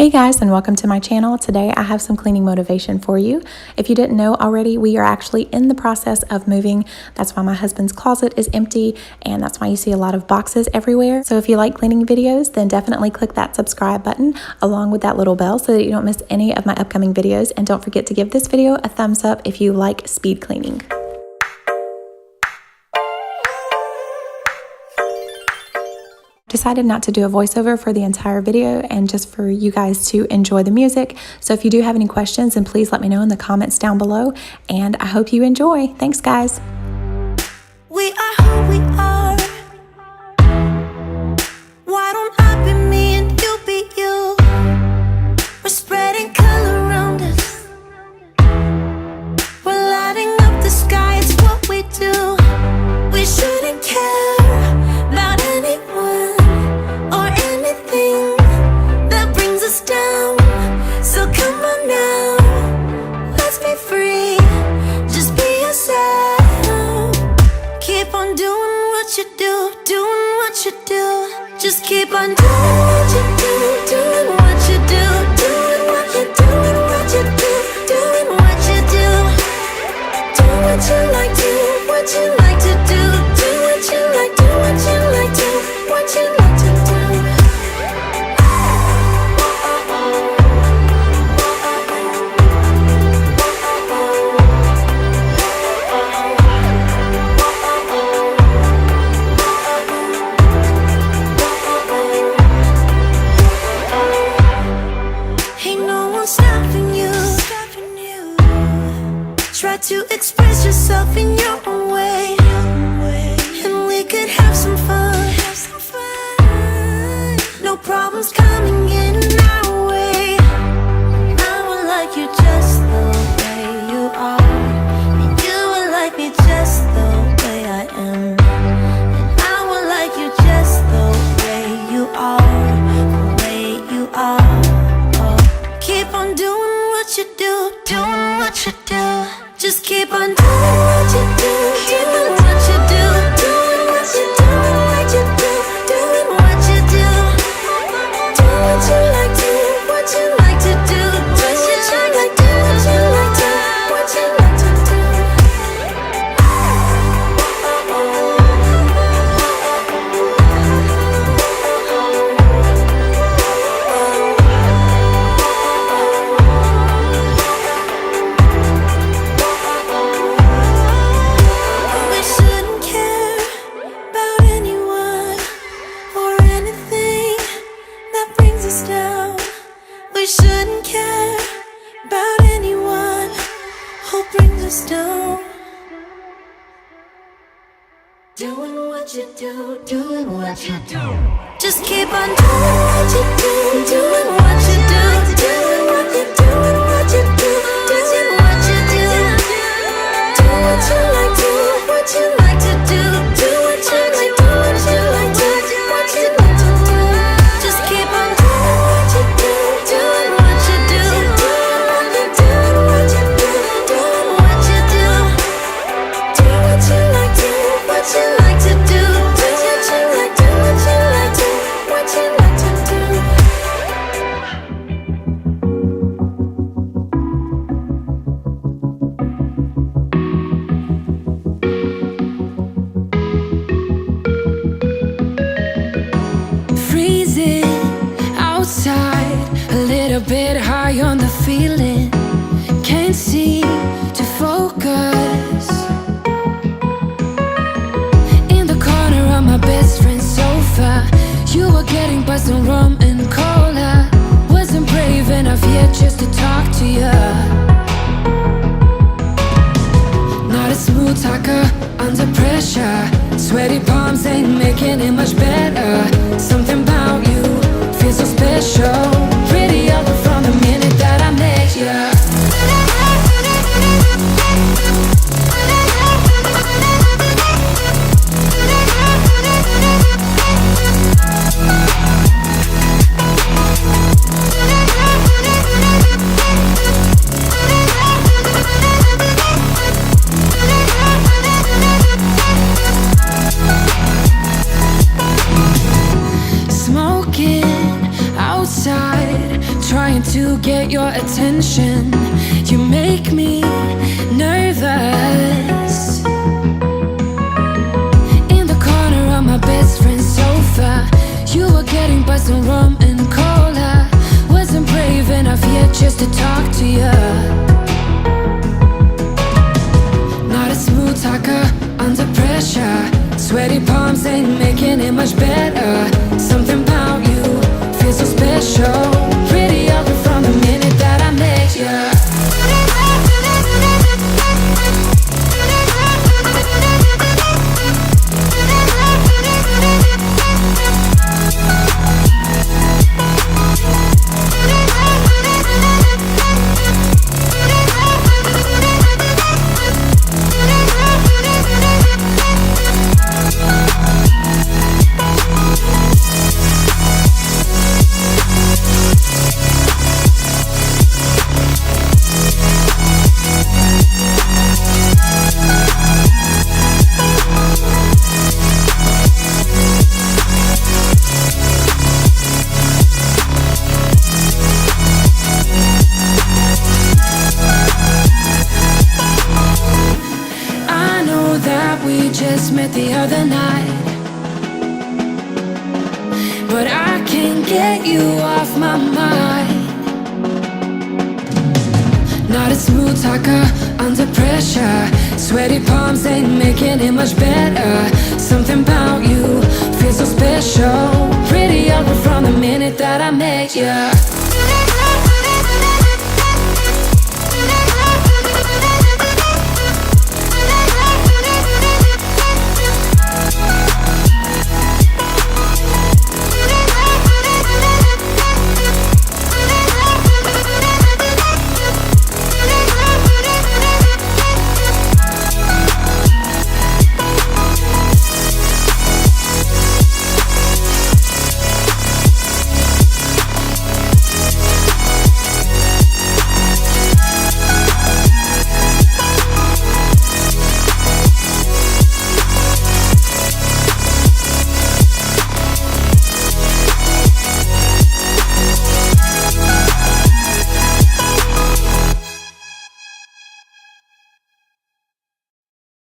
Hey guys, and welcome to my channel. Today I have some cleaning motivation for you. If you didn't know already, we are actually in the process of moving. That's why my husband's closet is empty, and that's why you see a lot of boxes everywhere. So if you like cleaning videos, then definitely click that subscribe button along with that little bell so that you don't miss any of my upcoming videos. And don't forget to give this video a thumbs up if you like speed cleaning. Decided not to do a voiceover for the entire video and just for you guys to enjoy the music. So if you do have any questions, then please let me know in the comments down below, and I hope you enjoy. Thanks guys. We are who we are. Why don't I be me and you be you? We're spreading color around us. We're lighting up the sky, it's what we do. We shouldn't care about anyone or anything that brings us down. So come on now, let's be free. Just be yourself. Keep on doing what you do, doing what you do. Just keep on doing what you do, doing what you do, doing what you do, doing what you do, doing what you do. Do what you like, do what you like to do, do what you like, do what you like, do what you like to do. Ain't no one stopping you. Try to express yourself in your own way, and we could have some fun. No problems coming in our way. I would like you just the way you are, and you would like me just the way I am, and I would like you just the way you are, the way you are. Oh. Keep on doing what you do, doing what you do. Just keep on doing what you do, doing what you do, doing what you do, what you do, doing what you do. Do what you like, do what you like to do, do what you like, do what you like to, what you like to do. We shouldn't care about anyone or anything that brings us down. We shouldn't care about anyone who brings us down. Doing what you do, doing what you do. Just keep on doing what you do, doing what you do, doing what you do, doing what you do, doing what you do. Do what you like, do what you like to do, do what you like, do what you like, do what you like to do. Just keep on doing what you do, doing what you do, doing what you do, what you do, doing what you do. Do what you like, do what you like to do, do what you like, do what you like, do what you like to do. Freezing outside, a little bit high on the feeling. Can't seem to focus. In the corner of my best friend's sofa, you were getting buzzed on rum and cola. Wasn't brave enough yet just to talk to you. Not a smooth talker under pressure. Sweaty palms ain't making it much better. Something about you feels so special. Prettier from the minute that I met you. trying to get your attention. You make me nervous. In the corner of my best friend's sofa, you were getting by some rum and cola. Wasn't brave enough yet just to talk to you. Not a smooth talker under pressure. Sweaty palms ain't making it much better. Something about you feels so special. Pretty ugly from the minute that I met you. Met the other night, but I can't get you off my mind. Not a smooth talker under pressure. Sweaty palms ain't making it much better. Something about you feels so special. Pretty ugly from the minute that I met you.